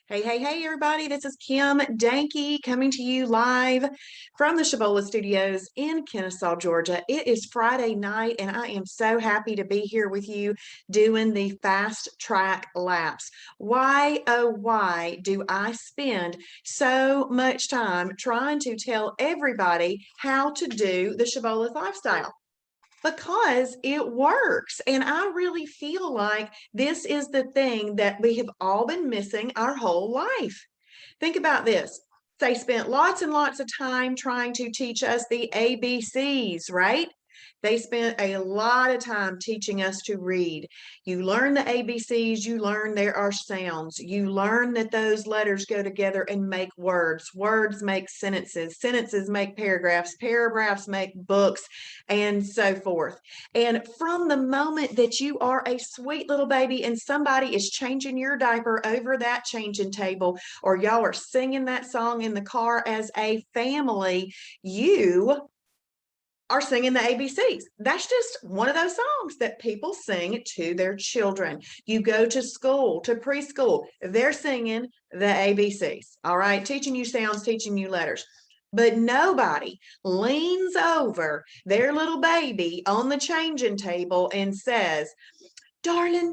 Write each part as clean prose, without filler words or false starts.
Hey, everybody. This is Kim Dahnke coming to you live from the Shibboleth Studios in Kennesaw, Georgia. It is Friday night, and I am so happy to be here with you doing the fast track laps. Why, oh, why do I spend so much time trying to tell everybody how to do the Shibboleth lifestyle? Because it works. And I really feel like this is the thing that we have all been missing our whole life. Think about this. They spent lots and lots of time trying to teach us the ABCs, right? They spent a lot of time teaching us to read. You learn the ABCs, you learn there are sounds. You learn that those letters go together and make words. Words make sentences. Sentences make paragraphs. Paragraphs make books, and so forth. And from the moment that you are a sweet little baby and somebody is changing your diaper over that changing table, or y'all are singing that song in the car as a family, you are singing the ABCs. That's just one of those songs that people sing to their children. You go to school, to preschool, they're singing the ABCs. All right, teaching you sounds, teaching you letters. But nobody leans over their little baby on the changing table and says, "Darling,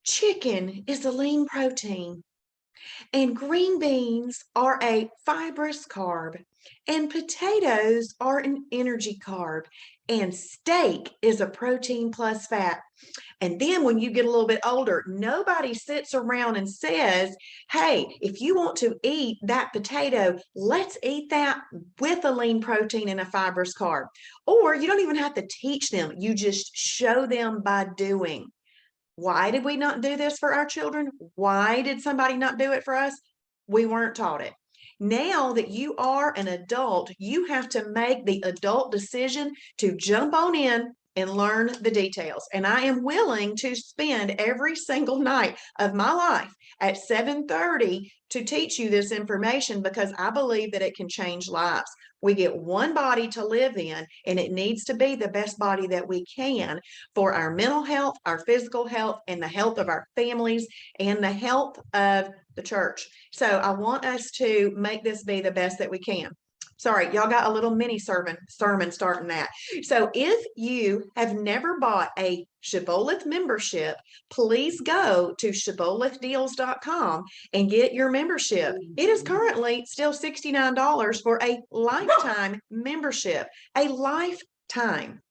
chicken is a lean protein, and green beans are a fibrous carb, and potatoes are an energy carb, and steak is a protein plus fat." And then when you get a little bit older, nobody sits around and says, "Hey, if you want to eat that potato, let's eat that with a lean protein and a fibrous carb." Or you don't even have to teach them, you just show them by doing. Why did we not do this for our children? Why did somebody not do it for us? We weren't taught it. Now that you are an adult, you have to make the adult decision to jump on in and learn the details. And I am willing to spend every single night of my life at 7:30 to teach you this information because I believe that it can change lives. We get one body to live in, and it needs to be the best body that we can for our mental health, our physical health, and the health of our families and the health of the church. So I want us to make this be the best that we can. Sorry, y'all got a little mini sermon starting that. So if you have never bought a Shibboleth membership, please go to shibbolethdeals.com and get your membership. It is currently still $69 for a lifetime membership. A lifetime.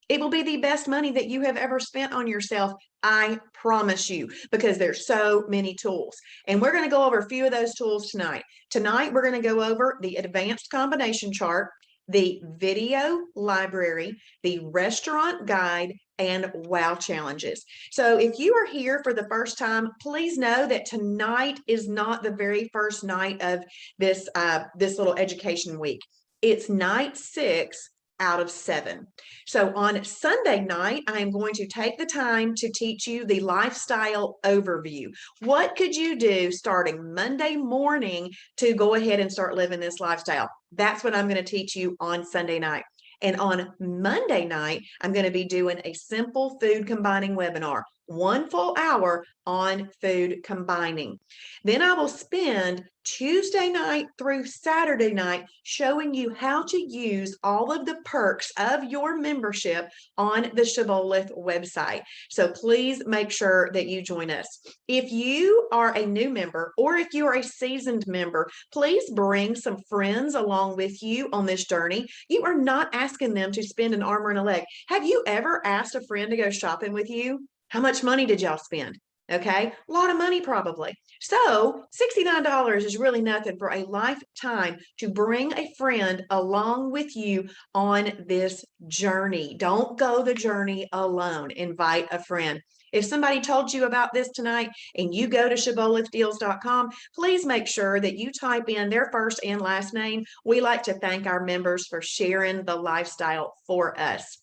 It will be the best money that you have ever spent on yourself. I promise you, because there's so many tools. And we're going to go over a few of those tools tonight. Tonight, we're going to go over the advanced combination chart, the video library, the restaurant guide, and wow challenges. So if you are here for the first time, please know that tonight is not the very first night of this little education week. It's night 6 out of 7. So on Sunday night, I am going to take the time to teach you the lifestyle overview. What could you do starting Monday morning to go ahead and start living this lifestyle? That's what I'm going to teach you on Sunday night. And on Monday night, I'm going to be doing a simple food combining webinar, 1 full hour on food combining. Then I will spend Tuesday night through Saturday night showing you how to use all of the perks of your membership on the Shibboleth website. So please make sure that you join us. If you are a new member or if you are a seasoned member, please bring some friends along with you on this journey. You are not asking them to spend an arm and a leg. Have you ever asked a friend to go shopping with you? How much money did y'all spend? Okay, a lot of money probably. So $69 is really nothing for a lifetime to bring a friend along with you on this journey. Don't go the journey alone. Invite a friend. If somebody told you about this tonight and you go to shibbolethdeals.com, please make sure that you type in their first and last name. We like to thank our members for sharing the lifestyle for us.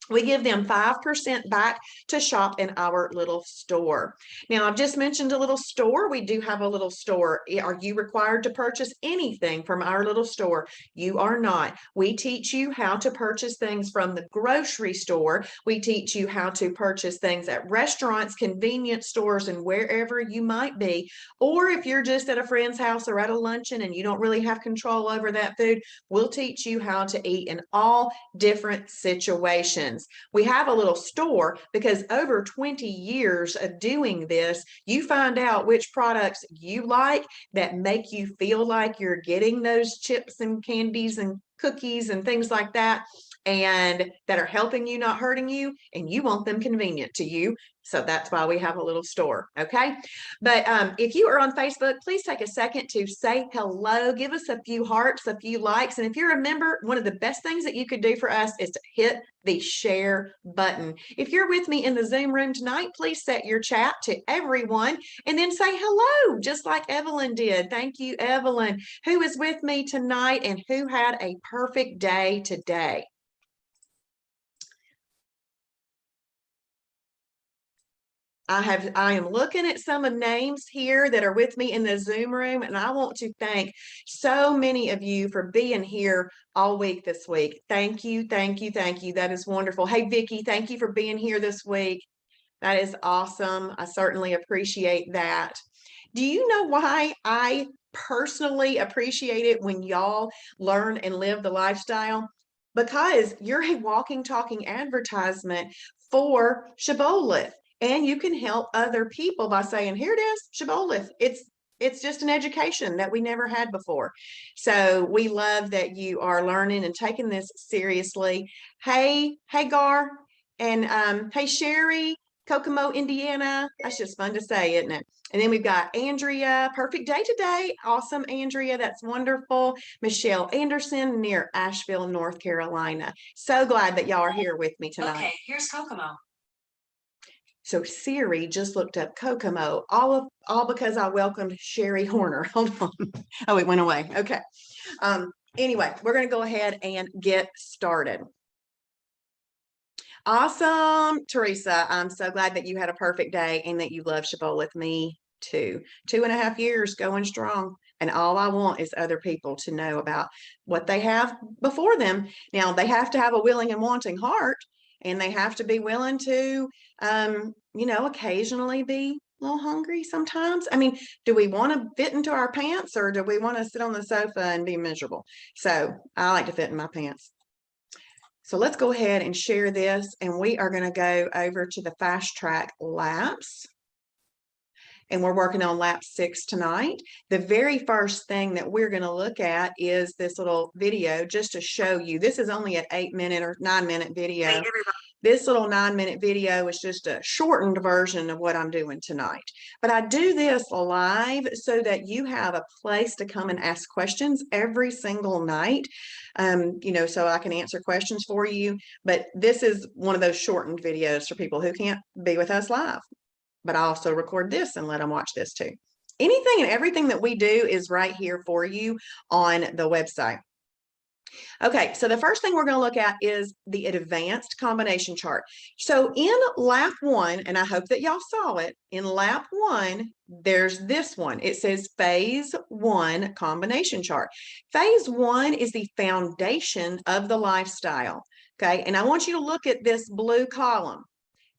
we give them 5% back to shop in our little store. Now, I've just mentioned a little store. We do have a little store. Are you required to purchase anything from our little store? You are not. We teach you how to purchase things from the grocery store. We teach you how to purchase things at restaurants, convenience stores, and wherever you might be. Or if you're just at a friend's house or at a luncheon and you don't really have control over that food, we'll teach you how to eat in all different situations. We have a little store because over 20 years of doing this, you find out which products you like that make you feel like you're getting those chips and candies and cookies and things like that, and that are helping you, not hurting you, and you want them convenient to you. So that's why we have a little store, okay? But if you are on Facebook, please take a second to say hello, give us a few hearts, a few likes. And if you're a member, one of the best things that you could do for us is to hit the share button. If you're with me in the Zoom room tonight, please set your chat to everyone and then say hello, just like Evelyn did. Thank you, Evelyn, who is with me tonight and who had a perfect day today. I am looking at some of names here that are with me in the Zoom room, and I want to thank so many of you for being here all week this week. Thank you, thank you, thank you. That is wonderful. Hey, Vicki, thank you for being here this week. That is awesome. I certainly appreciate that. Do you know why I personally appreciate it when y'all learn and live the lifestyle? Because you're a walking, talking advertisement for Shibboleth. And you can help other people by saying, here it is, Shibboleth. It's just an education that we never had before. So we love that you are learning and taking this seriously. Hey, Gar, and hey, Sherry, Kokomo, Indiana. That's just fun to say, isn't it? And then we've got Andrea, perfect day today. Awesome, Andrea. That's wonderful. Michelle Anderson near Asheville, North Carolina. So glad that y'all are here with me tonight. Okay, here's Kokomo. So Siri just looked up Kokomo, all because I welcomed Sherry Horner. Hold on. Oh, it went away. Okay. Anyway, we're going to go ahead and get started. Awesome, Teresa. I'm so glad that you had a perfect day and that you love Shibboleth. Me too. 2.5 years going strong. And all I want is other people to know about what they have before them. Now, they have to have a willing and wanting heart. And they have to be willing to, occasionally be a little hungry sometimes. I mean, do we want to fit into our pants or do we want to sit on the sofa and be miserable? So I like to fit in my pants. So let's go ahead and share this. And we are going to go over to the fast track laps. And we're working on lap 6 tonight. The very first thing that we're going to look at is this little video just to show you. This is only an 8-minute or 9-minute video. Hey, this little 9-minute video is just a shortened version of what I'm doing tonight. But I do this live so that you have a place to come and ask questions every single night, so I can answer questions for you. But this is one of those shortened videos for people who can't be with us live. But I also record this and let them watch this too. Anything and everything that we do is right here for you on the website. Okay, so the first thing we're going to look at is the advanced combination chart. So in lap 1, and I hope that y'all saw it, in lap 1, there's this one. It says phase 1 combination chart. Phase 1 is the foundation of the lifestyle. Okay, and I want you to look at this blue column.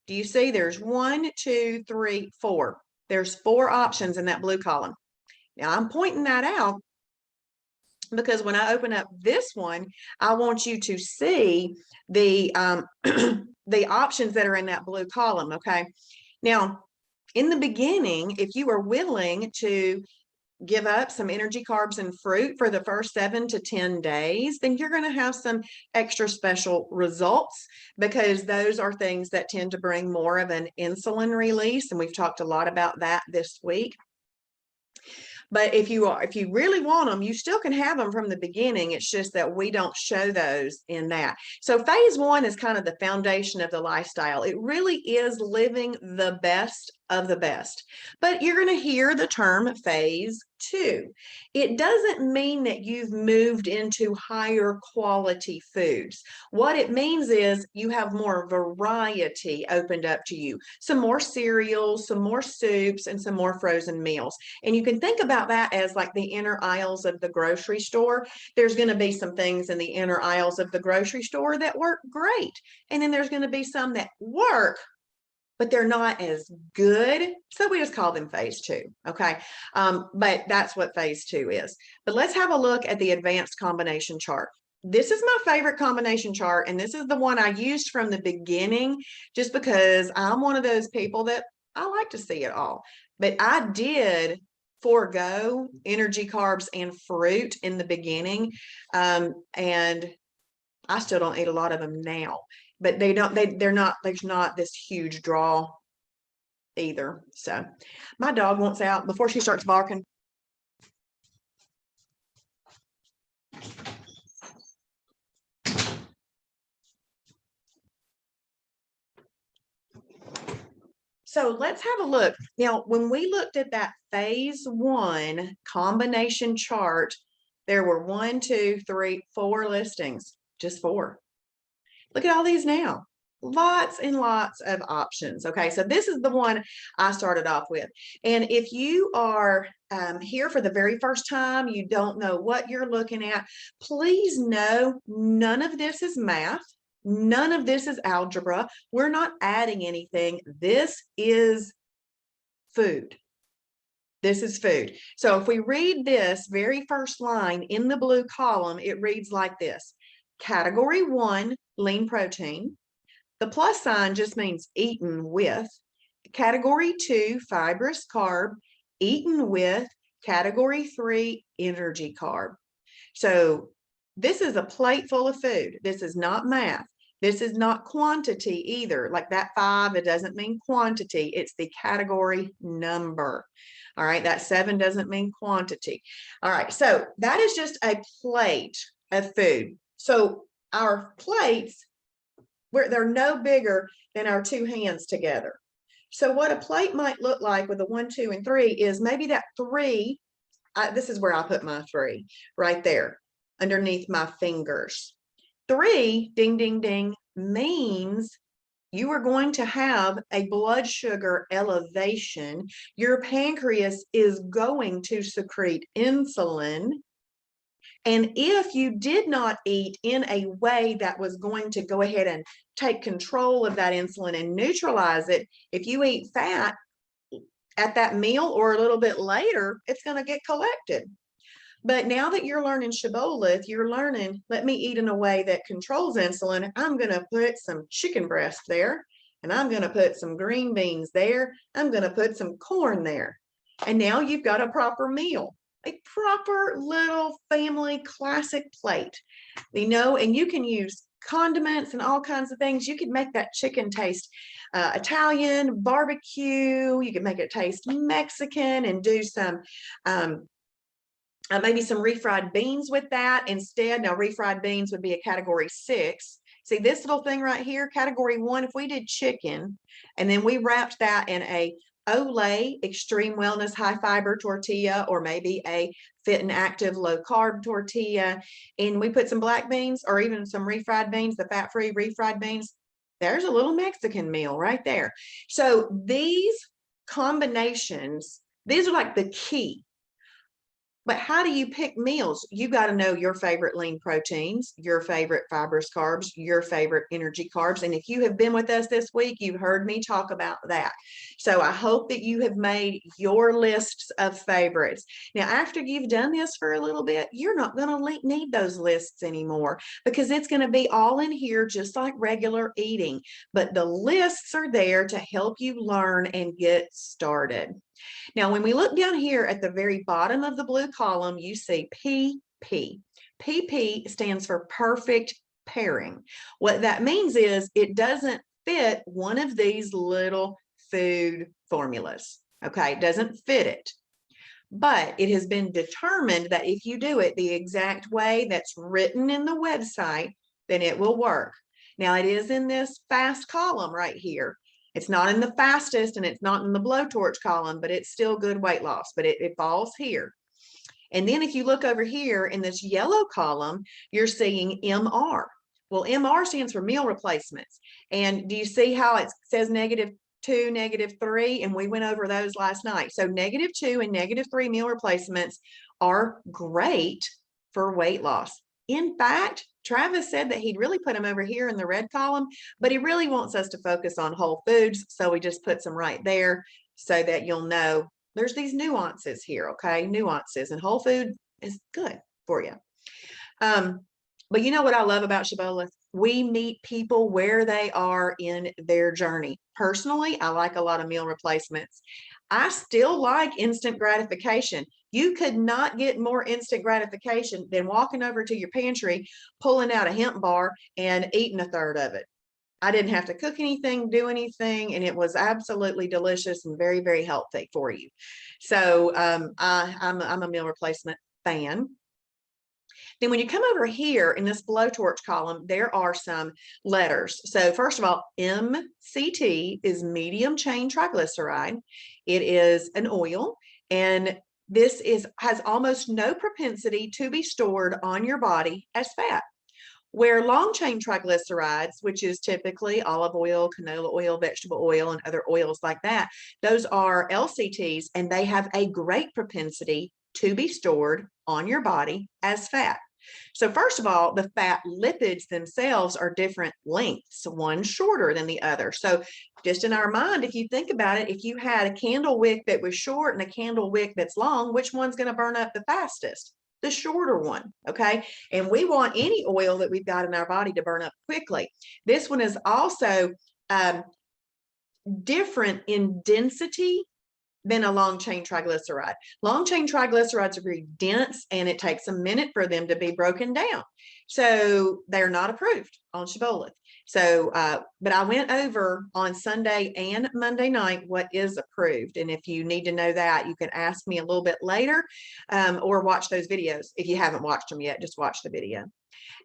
Do you see there's 1, 2, 3, 4. There's 4 options in that blue column. Now I'm pointing that out because when I open up this one, I want you to see the the options that are in that blue column. Okay. Now, in the beginning, if you are willing to give up some energy, carbs, and fruit for the first 7 to 10 days, then you're going to have some extra special results because those are things that tend to bring more of an insulin release. And we've talked a lot about that this week. But if you really want them, you still can have them from the beginning. It's just that we don't show those in that. So phase 1 is kind of the foundation of the lifestyle. It really is living the best of the best. But you're going to hear the term phase 2. It doesn't mean that you've moved into higher quality foods. What it means is you have more variety opened up to you, some more cereals, some more soups, and some more frozen meals. And you can think about that as like the inner aisles of the grocery store. There's going to be some things in the inner aisles of the grocery store that work great. And then there's going to be some that work, but they're not as good. So we just call them phase 2. Okay. But that's what phase 2 is. But let's have a look at the advanced combination chart. This is my favorite combination chart, and this is the one I used from the beginning, just because I'm one of those people that I like to see it all. But I did forego energy, carbs, and fruit in the beginning. And I still don't eat a lot of them now, but there's not this huge draw either. So my dog wants out before she starts barking. So let's have a look. Now, when we looked at that phase 1 combination chart, there were 1, 2, 3, 4 listings, just 4. Look at all these now. Lots and lots of options. Okay, so this is the one I started off with. And if you are here for the very first time, you don't know what you're looking at, please know none of this is math. None of this is algebra. We're not adding anything. This is food. This is food. So if we read this very first line in the blue column, it reads like this. Category 1, lean protein. The plus sign just means eaten with. Category 2, fibrous carb, eaten with. Category 3, energy carb. So this is a plate full of food. This is not math. This is not quantity either. Like that 5, it doesn't mean quantity. It's the category number. All right, that 7 doesn't mean quantity. All right, so that is just a plate of food. So our plates, they're no bigger than our 2 hands together. So what a plate might look like with a 1, 2, and 3 is maybe that 3, this is where I put my 3, right there, underneath my fingers. 3, ding, ding, ding, means you are going to have a blood sugar elevation. Your pancreas is going to secrete insulin. And if you did not eat in a way that was going to go ahead and take control of that insulin and neutralize it, if you eat fat at that meal or a little bit later, it's going to get collected. But now that you're learning Shibboleth, you're learning, let me eat in a way that controls insulin. I'm going to put some chicken breast there, and I'm going to put some green beans there. I'm going to put some corn there. And now you've got a proper meal, a proper little family classic plate, and you can use condiments and all kinds of things. You can make that chicken taste Italian, barbecue. You can make it taste Mexican and do some maybe some refried beans with that instead. Now, refried beans would be a category 6. See this little thing right here, category 1, if we did chicken and then we wrapped that in a Olay Extreme Wellness High Fiber tortilla, or maybe a Fit and Active Low Carb tortilla, and we put some black beans or even some refried beans, the fat-free refried beans, there's a little Mexican meal right there. So these combinations, these are like the key. But how do you pick meals? You got to know your favorite lean proteins, your favorite fibrous carbs, your favorite energy carbs. And if you have been with us this week, you've heard me talk about that. So I hope that you have made your lists of favorites. Now, after you've done this for a little bit, you're not going to need those lists anymore, because it's going to be all in here just like regular eating. But the lists are there to help you learn and get started. Now, when we look down here at the very bottom of the blue column, you see PP. PP stands for perfect pairing. What that means is it doesn't fit one of these little food formulas. Okay, it doesn't fit it. But it has been determined that if you do it the exact way that's written in the website, then it will work. Now, it is in this fast column right here. It's not in the fastest and it's not in the blowtorch column, but it's still good weight loss, but it falls here. And then if you look over here in this yellow column, you're seeing MR. Well, MR stands for meal replacements. And do you see how it says -2, -3? And we went over those last night. So -2 and -3 meal replacements are great for weight loss. In fact, Travis said that he'd really put them over here in the red column, but he really wants us to focus on whole foods. So we just put some right there so that you'll know there's these nuances here, okay? Nuances, and whole food is good for you. But you know what I love about Shibboleth? We meet people where they are in their journey. Personally, I like a lot of meal replacements. I still like instant gratification. You could not get more instant gratification than walking over to your pantry, pulling out a hemp bar and eating a third of it. I didn't have to cook anything, do anything, and it was absolutely delicious and very, very healthy for you. So I'm a meal replacement fan. Then when you come over here in this blowtorch column, there are some letters. So first of all, MCT is medium chain triglyceride. It is an oil, and this has almost no propensity to be stored on your body as fat. Where long chain triglycerides, which is typically olive oil, canola oil, vegetable oil, and other oils like that, those are LCTs, and they have a great propensity to be stored on your body as fat. So first of all, the fat lipids themselves are different lengths, one shorter than the other. So just in our mind, if you think about it, if you had a candle wick that was short and a candle wick that's long, which one's going to burn up the fastest? The shorter one, okay? And we want any oil that we've got in our body to burn up quickly. This one is also different in density than a long chain triglyceride. Long chain triglycerides are very dense, and it takes a minute for them to be broken down. So they're not approved on Shibboleth. So, but I went over on Sunday and Monday night what is approved. And if you need to know that, you can ask me a little bit later, or watch those videos. If you haven't watched them yet, just watch the video.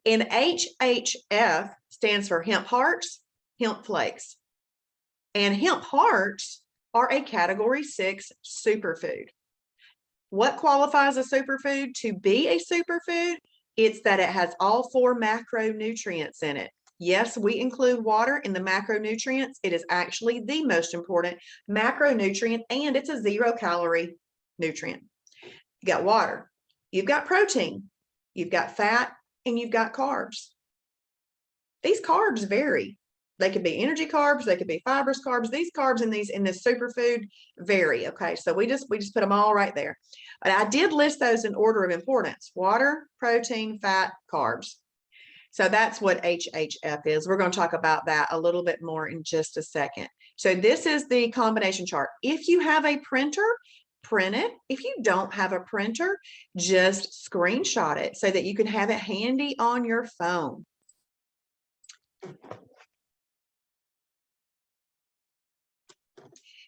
And HHF stands for hemp hearts, hemp flakes. And hemp hearts are a category 6 superfood. What qualifies a superfood? To be a superfood, it's that it has all 4 macronutrients in it. Yes, we include water in the macronutrients. It is actually the most important macronutrient, and it's a 0-calorie nutrient. You got water, you've got protein, you've got fat, and you've got carbs. These carbs vary. They could be energy carbs, they could be fibrous carbs. These carbs in this superfood vary. Okay, so we just put them all right there. But I did list those in order of importance: water, protein, fat, carbs. So that's what HHF is. We're going to talk about that a little bit more in just a second. So this is the combination chart. If you have a printer, print it. If you don't have a printer, just screenshot it so that you can have it handy on your phone.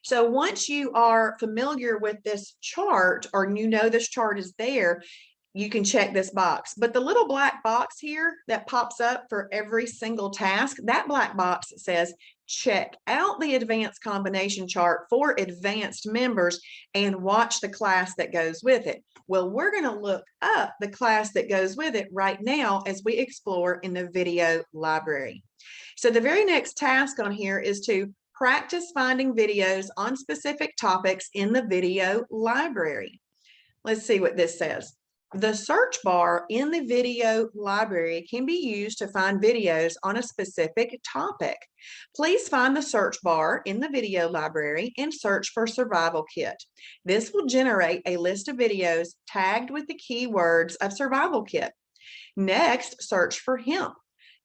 So once you are familiar with this chart, or you know this chart is there, you can check this box. But the little black box here that pops up for every single task, that black box says, check out the advanced combination chart for advanced members and watch the class that goes with it. Well, we're going to look up the class that goes with it right now as we explore in the video library. So the very next task on here is to practice finding videos on specific topics in the video library. Let's see what this says. The search bar in the video library can be used to find videos on a specific topic. Please find the search bar in the video library and search for Survival Kit. This will generate a list of videos tagged with the keywords of Survival Kit. Next, search for hemp.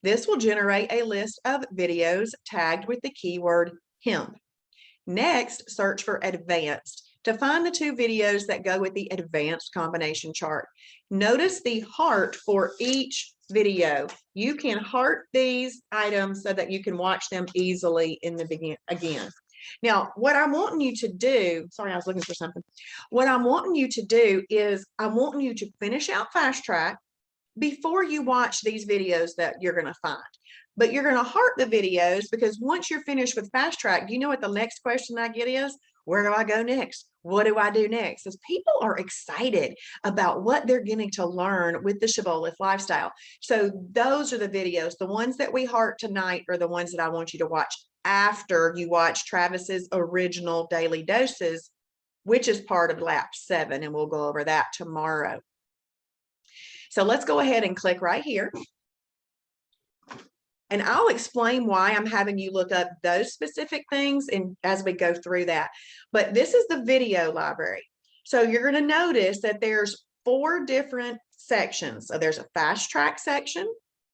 This will generate a list of videos tagged with the keyword hemp. Next, search for advanced to find the 2 videos that go with the advanced combination chart. Notice the heart for each video. You can heart these items so that you can watch them easily in the beginning again. Now, what I'm wanting you to do, sorry, I was looking for something. What I'm wanting you to do is I'm wanting you to finish out Fast Track before you watch these videos that you're going to find. but you're going to heart the videos, because once you're finished with Fast Track, do you know what the next question I get is? Where do I go next? What do I do next? As people are excited about what they're getting to learn with the Shibboleth lifestyle. So those are the videos. The ones that we heart tonight are the ones that I want you to watch after you watch Travis's original daily doses, which is part of lap 7, and we'll go over that tomorrow. So let's go ahead and click right here. And I'll explain why I'm having you look up those specific things and as we go through that. But this is the video library. So you're going to notice that there's 4 different sections. So there's a fast track section,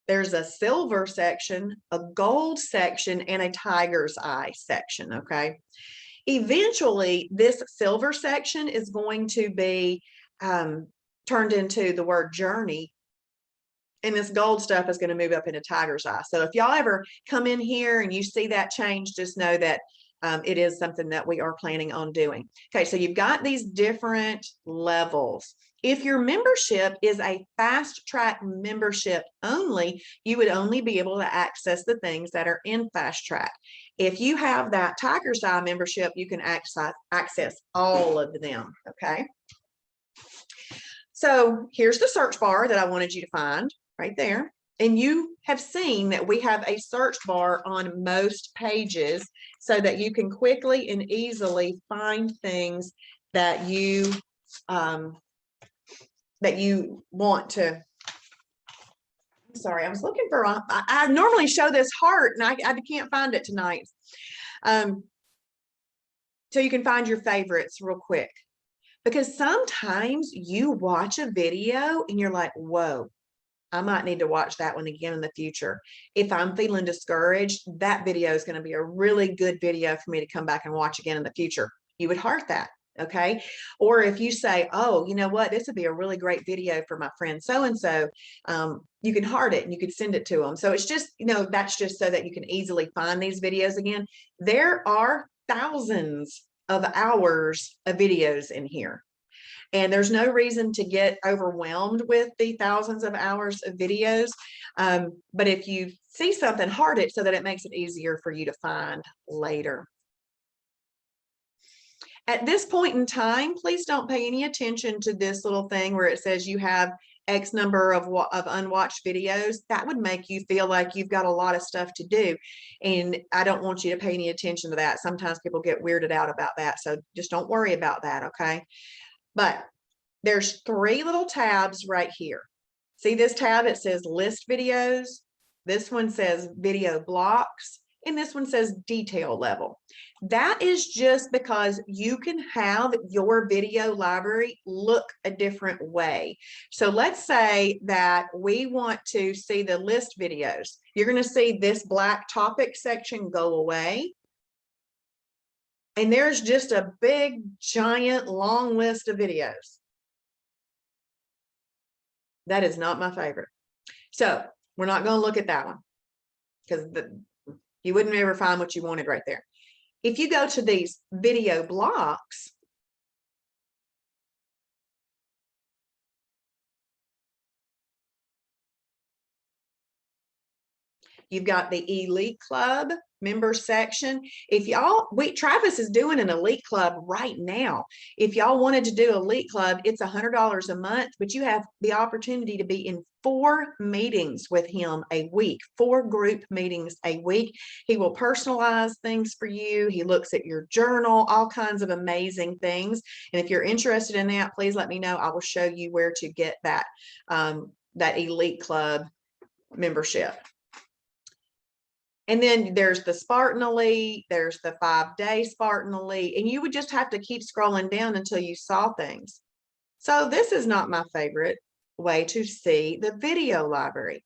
there's a silver section, a gold section, and a tiger's eye section. Okay. Eventually, this silver section is going to be turned into the word journey. And this gold stuff is going to move up into tiger's eye. So if y'all ever come in here and you see that change, just know that it is something that we are planning on doing. Okay, so you've got these different levels. If your membership is a fast track membership only, you would only be able to access the things that are in fast track. If you have that tiger's eye membership, you can access all of them. Okay. So here's the search bar that I wanted you to find right there. And you have seen that we have a search bar on most pages so that you can quickly and easily find things that you want to. Sorry, I was looking for, I normally show this heart and I can't find it tonight. So you can find your favorites real quick, because sometimes you watch a video and you're like, whoa, I might need to watch that one again in the future. If I'm feeling discouraged, that video is going to be a really good video for me to come back and watch again in the future. You would heart that. Okay. Or if you say, oh, you know what, this would be a really great video for my friend so-and-so, you can heart it and you could send it to them. So it's just, that's just so that you can easily find these videos again. There are thousands of hours of videos in here. And there's no reason to get overwhelmed with the thousands of hours of videos. But if you see something, heart it so that it makes it easier for you to find later. At this point in time, please don't pay any attention to this little thing where it says you have X number of unwatched videos. That would make you feel like you've got a lot of stuff to do. And I don't want you to pay any attention to that. Sometimes people get weirded out about that. So just don't worry about that, okay? But there's 3 little tabs right here. See this tab? It says list videos. This one says video blocks. And this one says detail level. That is just because you can have your video library look a different way. So let's say that we want to see the list videos. You're going to see this black topic section go away. And there's just a big, giant, long list of videos. That is not my favorite. So we're not going to look at that one, because you wouldn't ever find what you wanted right there. If you go to these video blocks, you've got the Elite Club member section. If y'all, Travis is doing an Elite Club right now. If y'all wanted to do Elite Club, it's $100 a month, but you have the opportunity to be in 4 meetings with him a week, 4 group meetings a week. He will personalize things for you. He looks at your journal, all kinds of amazing things. And if you're interested in that, please let me know. I will show you where to get that, that Elite Club membership. And then there's the Spartan Elite, there's the 5-day Spartan Elite, and you would just have to keep scrolling down until you saw things. So this is not my favorite way to see the video library.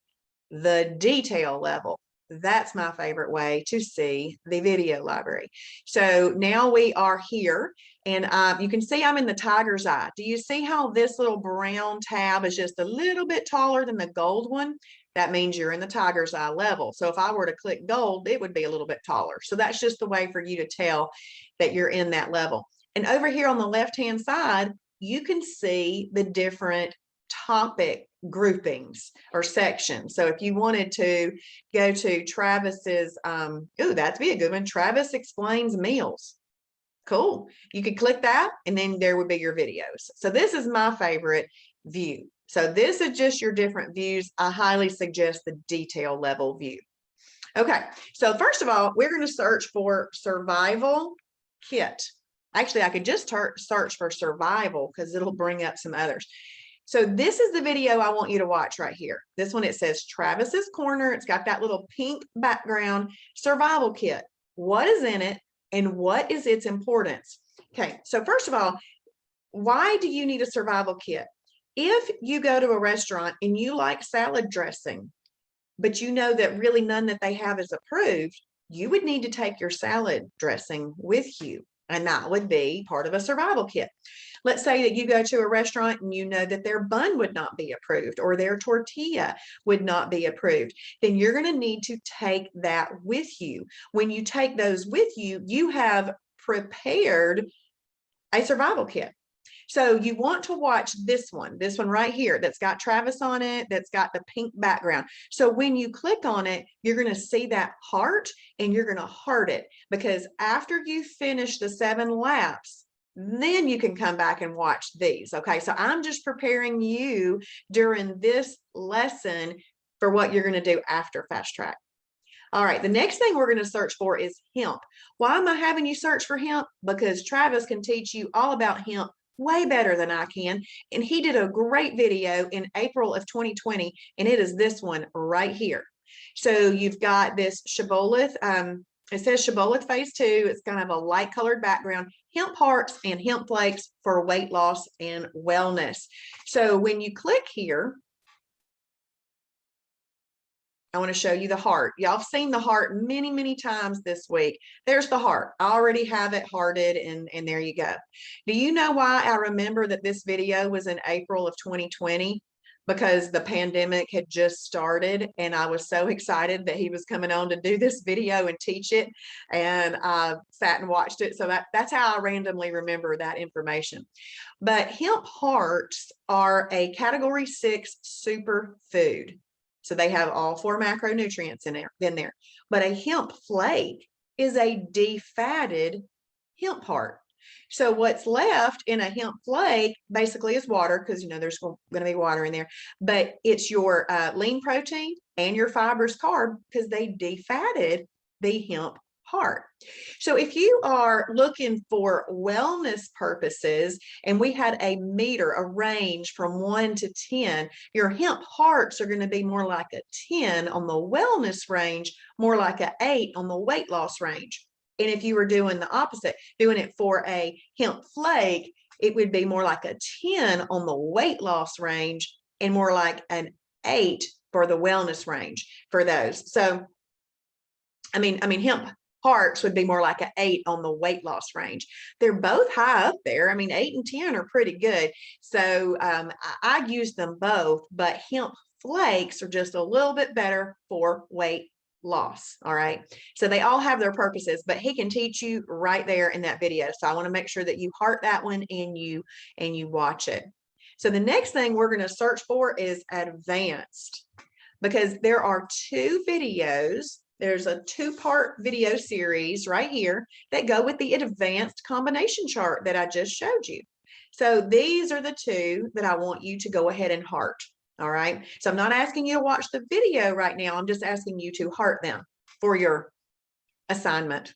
The detail level, that's my favorite way to see the video library. So now we are here, and you can see I'm in the tiger's eye. Do you see how this little brown tab is just a little bit taller than the gold one? That means you're in the tiger's eye level. So if I were to click gold, it would be a little bit taller. So that's just the way for you to tell that you're in that level. And over here on the left-hand side, you can see the different topic groupings or sections. So if you wanted to go to Travis's, that'd be a good one. Travis Explains Meals. Cool. You could click that and then there would be your videos. So this is my favorite view. So this is just your different views. I highly suggest the detail level view. Okay. So first of all, we're going to search for survival kit. Actually, I could just search for survival because it'll bring up some others. So this is the video I want you to watch right here. This one, it says Travis's Corner. It's got that little pink background, survival kit. What is in it and what is its importance? Okay, so first of all, why do you need a survival kit? If you go to a restaurant and you like salad dressing, but you know that really none that they have is approved, you would need to take your salad dressing with you. And that would be part of a survival kit. Let's say that you go to a restaurant and you know that their bun would not be approved or their tortilla would not be approved. Then you're going to need to take that with you. When you take those with you, you have prepared a survival kit. So you want to watch this one right here that's got Travis on it, that's got the pink background. So when you click on it, you're going to see that heart and you're going to heart it, because after you finish the 7 laps, then you can come back and watch these. Okay, so I'm just preparing you during this lesson for what you're going to do after Fast Track. All right, the next thing we're going to search for is hemp. Why am I having you search for hemp? Because Travis can teach you all about hemp way better than I can. And he did a great video in April of 2020, and it is this one right here. So you've got this Shibboleth, it says Shibboleth phase 2. It's kind of a light colored background, hemp hearts and hemp flakes for weight loss and wellness. So when you click here, I want to show you the heart. Y'all have seen the heart many, many times this week. There's the heart. I already have it hearted, and there you go. Do you know why I remember that this video was in April of 2020? Because the pandemic had just started and I was so excited that he was coming on to do this video and teach it. And I sat and watched it. So that's how I randomly remember that information. But hemp hearts are a category 6 superfood. So they have all 4 macronutrients in there. But a hemp flake is a defatted hemp heart. So what's left in a hemp flake basically is water, because there's going to be water in there, but it's your lean protein and your fibrous carb, because they defatted the hemp heart. So if you are looking for wellness purposes, and we had a meter, a range from 1 to 10, your hemp hearts are going to be more like a 10 on the wellness range, more like an 8 on the weight loss range. And if you were doing the opposite, doing it for a hemp flake, it would be more like a 10 on the weight loss range and more like an 8 for the wellness range for those. So, I mean, hemp hearts would be more like an 8 on the weight loss range. They're both high up there. I mean, 8 and 10 are pretty good. So I use them both, but hemp flakes are just a little bit better for weight loss. All right, so they all have their purposes, but he can teach you right there in that video. So I want to make sure that you heart that one and you watch it. So the next thing we're going to search for is advanced, because there are 2 videos. There's a 2-part video series right here that go with the advanced combination chart that I just showed you. So these are the 2 that I want you to go ahead and heart. All right. So I'm not asking you to watch the video right now. I'm just asking you to heart them for your assignment.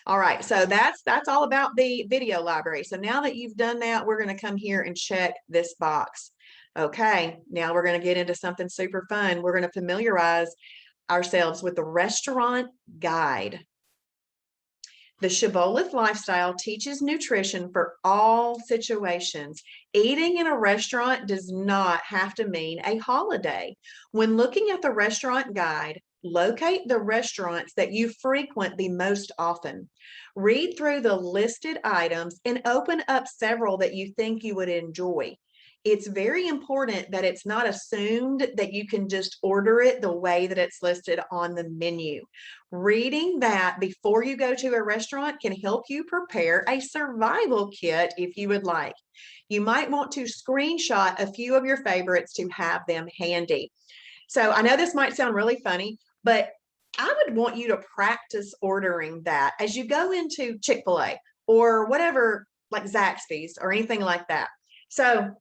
All right. So that's all about the video library. So now that you've done that, we're going to come here and check this box. Okay. Now we're going to get into something super fun. We're going to familiarize ourselves with the restaurant guide. The Shibboleth lifestyle teaches nutrition for all situations. Eating in a restaurant does not have to mean a holiday. When looking at the restaurant guide, locate the restaurants that you frequent the most often. Read through the listed items and open up several that you think you would enjoy. It's very important that it's not assumed that you can just order it the way that it's listed on the menu. Reading that before you go to a restaurant can help you prepare a survival kit if you would like. You might want to screenshot a few of your favorites to have them handy. So I know this might sound really funny, but I would want you to practice ordering that as you go into Chick-fil-A or whatever, like Zaxby's or anything like that. So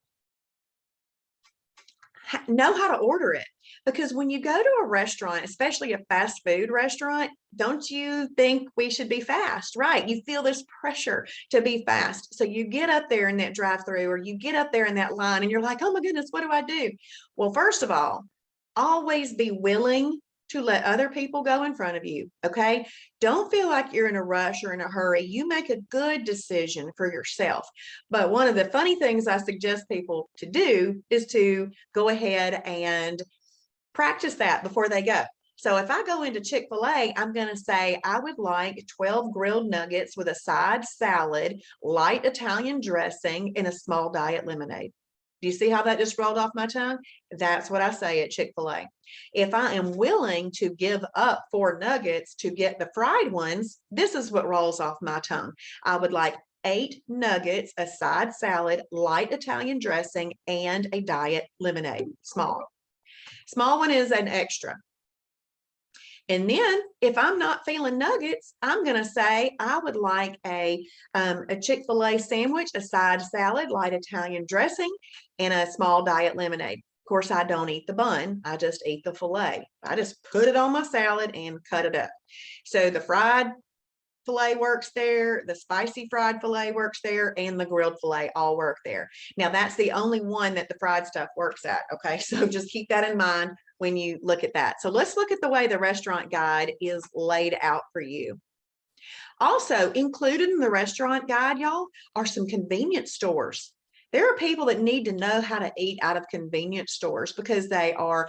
know how to order it, because when you go to a restaurant, especially a fast food restaurant, don't you think we should be fast, right? You feel this pressure to be fast. So you get up there in that drive-through, or you get up there in that line and you're like, oh my goodness, what do I do? Well, first of all, always be willing to let other people go in front of you, okay? Don't feel like you're in a rush or in a hurry. You make a good decision for yourself. But one of the funny things I suggest people to do is to go ahead and practice that before they go. So if I go into Chick-fil-A, I'm going to say I would like 12 grilled nuggets with a side salad, light Italian dressing, and a small diet lemonade. Do you see how that just rolled off my tongue? That's what I say at Chick-fil-A. If I am willing to give up 4 nuggets to get the fried ones, this is what rolls off my tongue. I would like 8 nuggets, a side salad, light Italian dressing, and a diet lemonade, small. Small one is an extra. And then if I'm not feeling nuggets, I'm going to say I would like a Chick-fil-A sandwich, a side salad, light Italian dressing, and a small diet lemonade. Of course, I don't eat the bun. I just eat the filet. I just put it on my salad and cut it up. So the fried filet works there, the spicy fried filet works there, and the grilled filet all work there. Now, that's the only one that the fried stuff works at, okay? So just keep that in mind when you look at that. So let's look at the way the restaurant guide is laid out for you. Also included in the restaurant guide, y'all, are some convenience stores. There are people that need to know how to eat out of convenience stores because they are,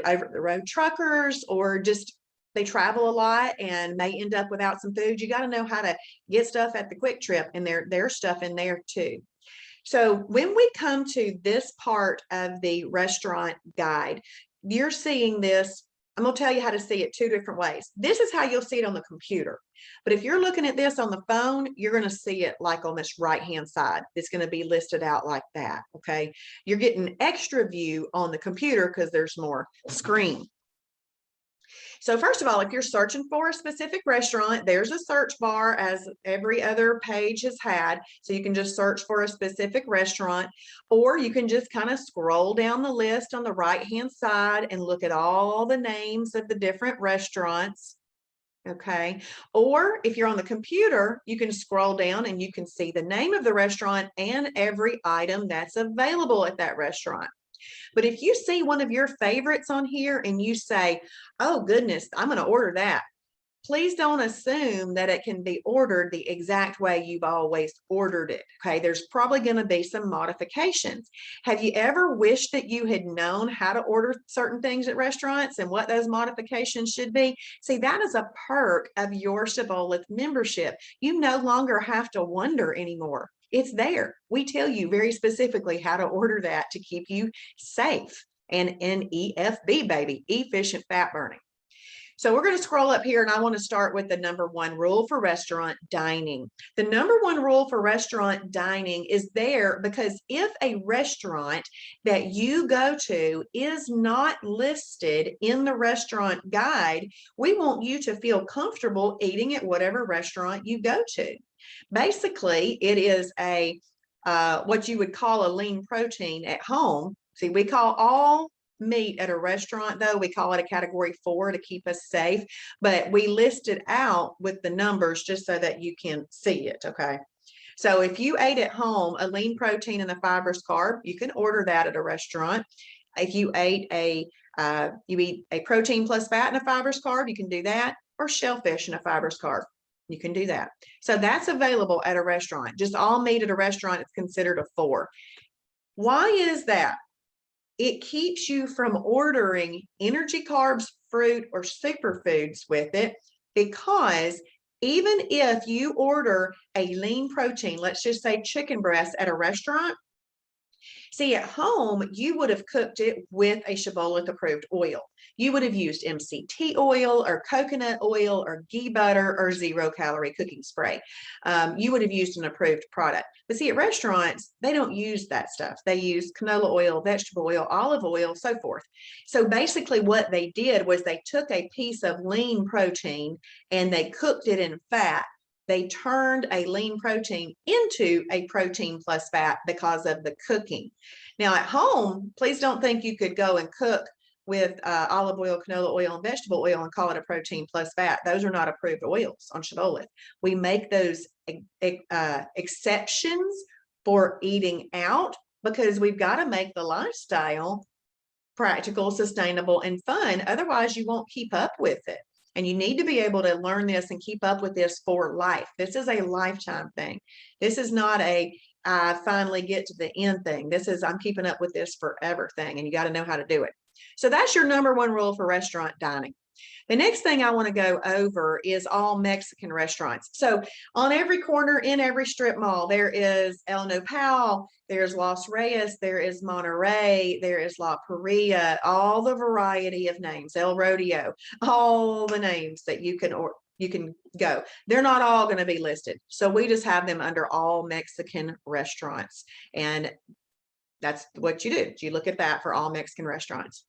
over the road truckers, or just they travel a lot and may end up without some food. You got to know how to get stuff at the Quick Trip, and there's stuff in there too. So when we come to this part of the restaurant guide, you're seeing this. I'm going to tell you how to see it 2 different ways. This is how you'll see it on the computer. But if you're looking at this on the phone, you're going to see it like on this right-hand side. It's going to be listed out like that, okay? You're getting extra view on the computer because there's more screen. So first of all, if you're searching for a specific restaurant, there's a search bar as every other page has had. So you can just search for a specific restaurant, or you can just kind of scroll down the list on the right-hand side and look at all the names of the different restaurants. Okay. Or if you're on the computer, you can scroll down and you can see the name of the restaurant and every item that's available at that restaurant. But if you see one of your favorites on here and you say, oh goodness, I'm going to order that, please don't assume that it can be ordered the exact way you've always ordered it. Okay, there's probably going to be some modifications. Have you ever wished that you had known how to order certain things at restaurants and what those modifications should be? See, that is a perk of your Shibboleth membership. You no longer have to wonder anymore. It's there. We tell you very specifically how to order that to keep you safe and in EFB, baby, efficient fat burning. So we're going to scroll up here, and I want to start with the number 1 rule for restaurant dining. The number 1 rule for restaurant dining is there because if a restaurant that you go to is not listed in the restaurant guide, we want you to feel comfortable eating at whatever restaurant you go to. Basically, it is a what you would call a lean protein at home. See, we call all meat at a restaurant, though, we call it a category 4 to keep us safe, but we list it out with the numbers just so that you can see it, okay? So if you ate at home a lean protein and a fibrous carb, you can order that at a restaurant. If you ate you eat a protein plus fat and a fibrous carb, you can do that, or shellfish and a fibrous carb. You can do that. So that's available at a restaurant. Just all meat at a restaurant is considered a 4. Why is that? It keeps you from ordering energy carbs, fruit, or superfoods with it, because even if you order a lean protein, let's just say chicken breast at a restaurant, See, at home, you would have cooked it with a Shibboleth approved oil. You would have used MCT oil or coconut oil or ghee butter or 0-calorie cooking spray. You would have used an approved product. But see, at restaurants, they don't use that stuff. They use canola oil, vegetable oil, olive oil, so forth. So basically what they did was they took a piece of lean protein and they cooked it in fat. They turned a lean protein into a protein plus fat because of the cooking. Now at home, please don't think you could go and cook with olive oil, canola oil, and vegetable oil and call it a protein plus fat. Those are not approved oils on Shibboleth. We make those exceptions for eating out because we've got to make the lifestyle practical, sustainable, and fun. Otherwise, you won't keep up with it. And you need to be able to learn this and keep up with this for life. This is a lifetime thing. This is not a I finally get to the end thing. This is I'm keeping up with this forever thing, and you got to know how to do it. So that's your number one rule for restaurant dining. The next thing I want to go over is all Mexican restaurants. So on every corner in every strip mall, there is El Nopal, there's Los Reyes, there is Monterey, there is La Paria, all the variety of names, El Rodeo, all the names that you can go. They're not all going to be listed. So we just have them under all Mexican restaurants. And that's what you do. You look at that for all Mexican restaurants.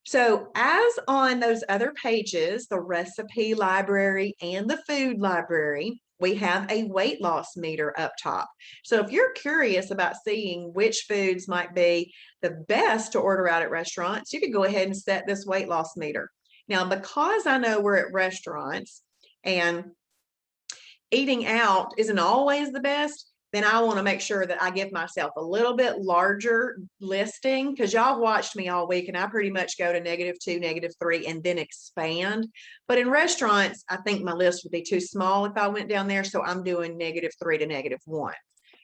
So as on those other pages, the recipe library and the food library, we have a weight loss meter up top. So if you're curious about seeing which foods might be the best to order out at restaurants, you could go ahead and set this weight loss meter. Now, because I know we're at restaurants and eating out isn't always the best, then I want to make sure that I give myself a little bit larger listing because y'all watched me all week and I pretty much go to -2, -3, and then expand. But in restaurants, I think my list would be too small if I went down there. So I'm doing -3 to -1.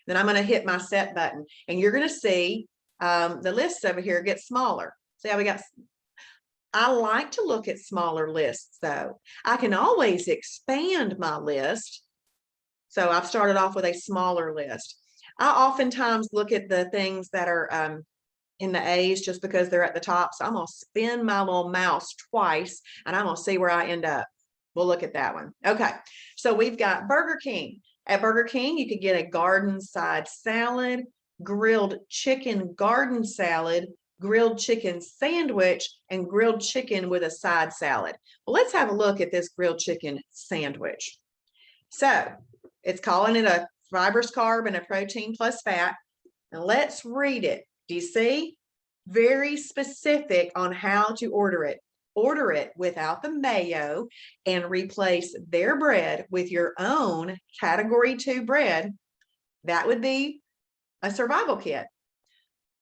Then I'm going to hit my set button and you're going to see the list over here get smaller. See how we got. I like to look at smaller lists though. I can always expand my list. So I've started off with a smaller list. I oftentimes look at the things that are in the A's just because they're at the top. So I'm going to spin my little mouse twice and I'm going to see where I end up. We'll look at that one. Okay. So we've got Burger King. At Burger King, you could get a garden side salad, grilled chicken garden salad, grilled chicken sandwich, and grilled chicken with a side salad. Well, let's have a look at this grilled chicken sandwich. So it's calling it a fibrous carb and a protein plus fat. And let's read it. Do you see? Very specific on how to order it. Order it without the mayo and replace their bread with your own category 2 bread. That would be a survival kit.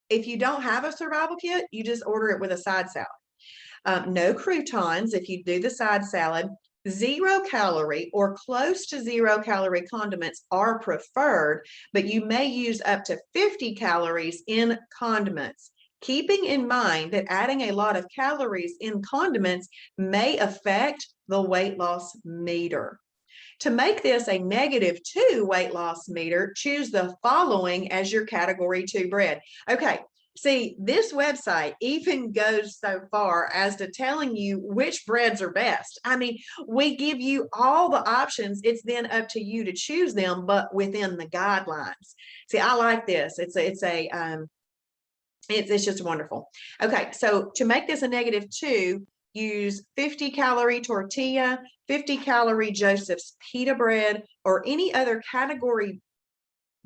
If you don't have a survival kit, you just order it with a side salad. No croutons if you do the side salad. 0-calorie or close to 0-calorie condiments are preferred, but you may use up to 50 calories in condiments. Keeping in mind that adding a lot of calories in condiments may affect the weight loss meter. To make this a -2 weight loss meter, choose the following as your category 2 bread. Okay. See, this website even goes so far as to telling you which breads are best. I mean, we give you all the options. It's then up to you to choose them, but within the guidelines. See, I like this. It's just wonderful. Okay, so to make this a -2, use 50-calorie tortilla, 50-calorie Joseph's pita bread, or any other category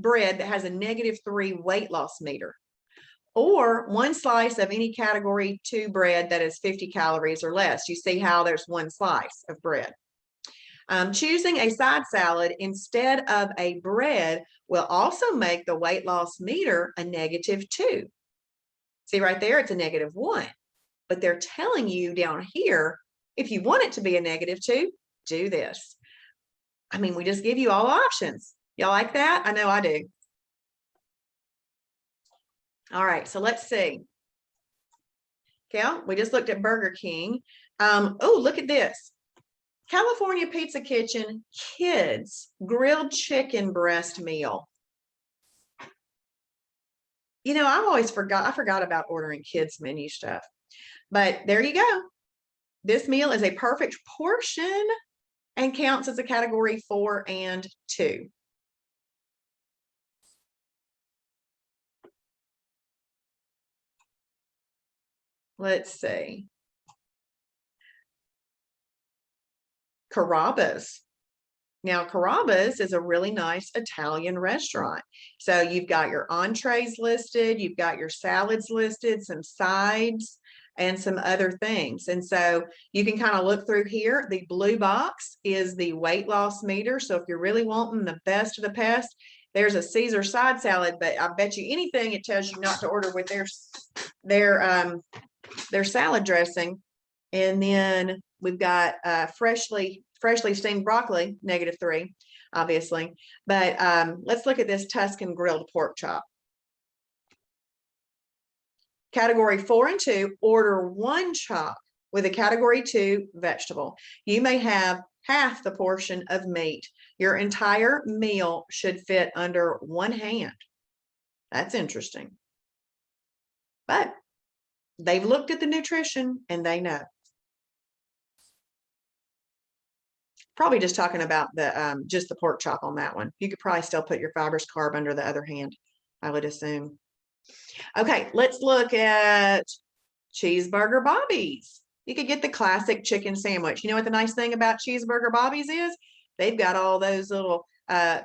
bread that has a -3 weight loss meter. Or 1 slice of any category 2 bread that is 50 calories or less. You see how there's 1 slice of bread. Choosing a side salad instead of a bread will also make the weight loss meter a -2. See right there, it's a -1. But they're telling you down here, if you want it to be a -2, do this. I mean, we just give you all options. Y'all like that? I know I do. All right, so let's see. Okay, we just looked at Burger King. Oh, look at this. California Pizza Kitchen Kids Grilled Chicken Breast Meal. I forgot about ordering kids menu stuff, but there you go. This meal is a perfect portion and counts as a category 4 and 2. Let's see. Carrabba's. Now, Carrabba's is a really nice Italian restaurant. So you've got your entrees listed, you've got your salads listed, some sides, and some other things. And so you can kind of look through here. The blue box is the weight loss meter. So if you're really wanting the best of the best, there's a Caesar side salad, but I bet you anything it tells you not to order with their salad dressing. And then we've got freshly steamed broccoli, -3, obviously. But let's look at this Tuscan grilled pork chop. Category 4 and 2, order 1 chop with a category 2 vegetable. You may have half the portion of meat. Your entire meal should fit under 1 hand. That's interesting. But they've looked at the nutrition and they know. Probably just talking about the just the pork chop on that one. You could probably still put your fibrous carb under the other hand, I would assume. Okay, let's look at Cheeseburger Bobbies. You could get the classic chicken sandwich. You know what the nice thing about Cheeseburger Bobbies is? They've got all those little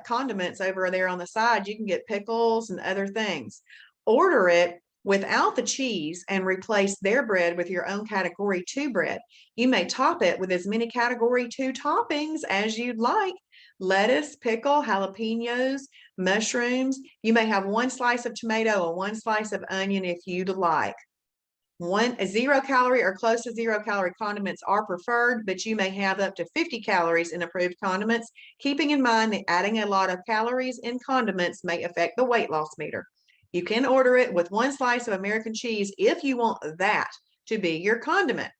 condiments over there on the side. You can get pickles and other things. Order it without the cheese and replace their bread with your own category 2 bread. You may top it with as many category 2 toppings as you'd like. Lettuce, pickle, jalapenos, mushrooms. You may have 1 slice of tomato and 1 slice of onion if you'd like. 0 calorie or close to 0 calorie condiments are preferred, but you may have up to 50 calories in approved condiments, keeping in mind that adding a lot of calories in condiments may affect the weight loss meter. You can order it with 1 slice of American cheese if you want that to be your condiment.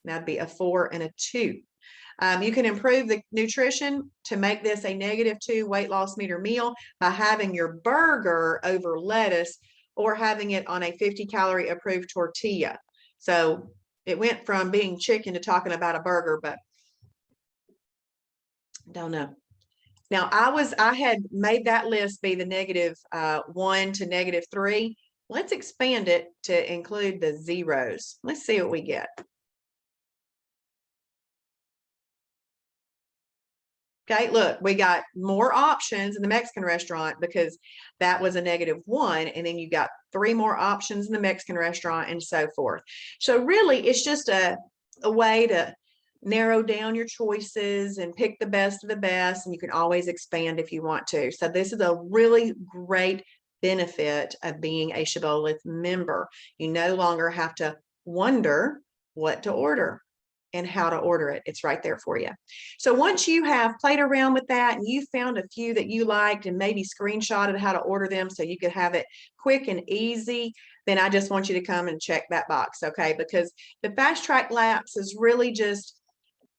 That'd be a 4 and a 2. You can improve the nutrition to make this a -2 weight loss meter meal by having your burger over lettuce or having it on a 50 calorie approved tortilla. So it went from being chicken to talking about a burger, but don't know. Now I had made that list be the -1 to -3. Let's expand it to include the zeros. Let's see what we get. Okay, look, we got more options in the Mexican restaurant because that was a -1, and then you got 3 more options in the Mexican restaurant and so forth. So really, it's just a way to narrow down your choices and pick the best of the best, and you can always expand if you want to. So this is a really great benefit of being a Shibboleth member. You no longer have to wonder what to order and how to order it. It's right there for you. So once you have played around with that and you found a few that you liked and maybe screenshotted how to order them so you could have it quick and easy, then I just want you to come and check that box, okay? Because the Fast Track Labs is really just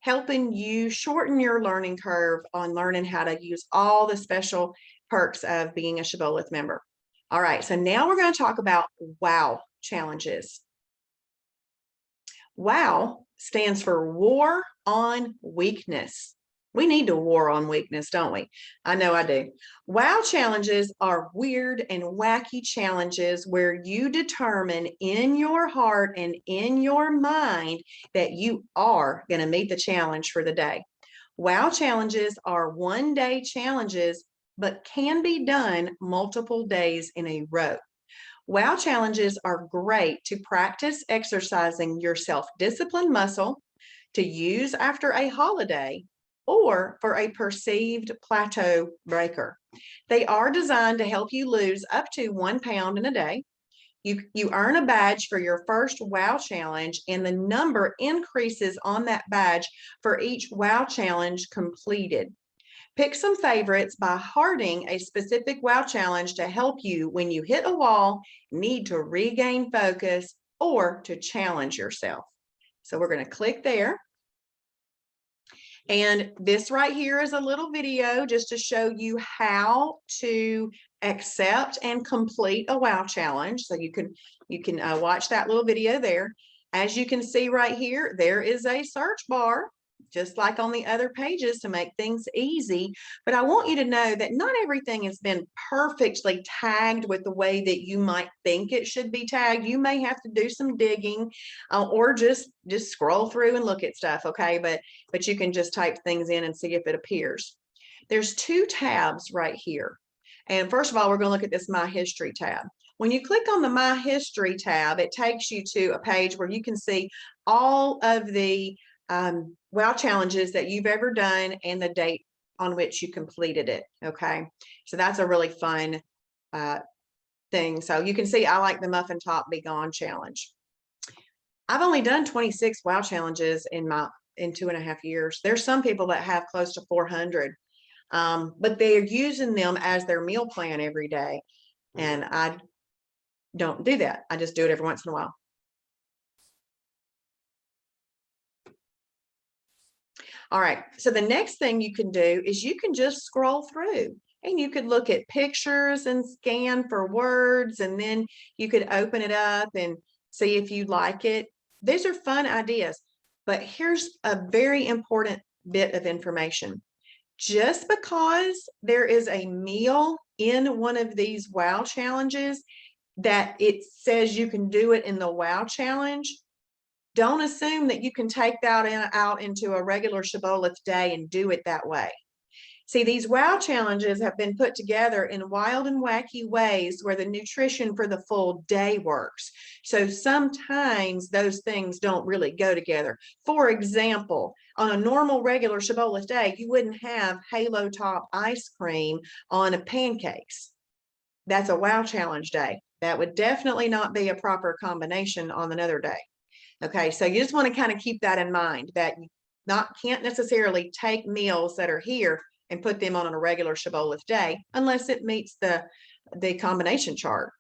helping you shorten your learning curve on learning how to use all the special perks of being a Shibboleth member. All right, so now we're going to talk about WOW challenges. WOW stands for War on Weakness. We need to war on weakness, don't we? I know I do. WOW challenges are weird and wacky challenges where you determine in your heart and in your mind that you are going to meet the challenge for the day. WOW challenges are one-day challenges, but can be done multiple days in a row. WOW challenges are great to practice exercising your self-discipline muscle, to use after a holiday, or for a perceived plateau breaker. They are designed to help you lose up to 1 pound in a day. You earn a badge for your first WOW challenge, and the number increases on that badge for each WOW challenge completed. Pick some favorites by hearting a specific WOW challenge to help you when you hit a wall, need to regain focus, or to challenge yourself. So we're going to click there. And this right here is a little video just to show you how to accept and complete a wow challenge. So you can watch that little video there. As you can see right here, there is a search bar, just like on the other pages, to make things easy. But I want you to know that not everything has been perfectly tagged with the way that you might think it should be tagged. You may have to do some digging, or just scroll through and look at stuff, okay? But you can just type things in and see if it appears. There's two tabs right here. And first of all, we're going to look at this My History tab. When you click on the My History tab, it takes you to a page where you can see all of the wow challenges that you've ever done and the date on which you completed it. Okay, so that's a really fun thing. So you can see I like the Muffin Top Be Gone challenge. I've only done 26 wow challenges in 2.5 years. There's some people that have close to 400, but they're using them as their meal plan every day, and I don't do that. I just do it every once in a while. All right, so the next thing you can do is you can just scroll through, and you could look at pictures and scan for words, and then you could open it up and see if you like it. These are fun ideas, but here's a very important bit of information. Just because there is a meal in one of these wow challenges that it says you can do it in the wow challenge, don't assume that you can take that out into a regular Shibboleth day and do it that way. See, these wow challenges have been put together in wild and wacky ways where the nutrition for the full day works. So sometimes those things don't really go together. For example, on a normal regular Shibboleth day, you wouldn't have halo top ice cream on pancakes. That's a wow challenge day. That would definitely not be a proper combination on another day. Okay, so you just want to kind of keep that in mind, that you can't necessarily take meals that are here and put them on a regular Shibboleth day unless it meets the combination chart.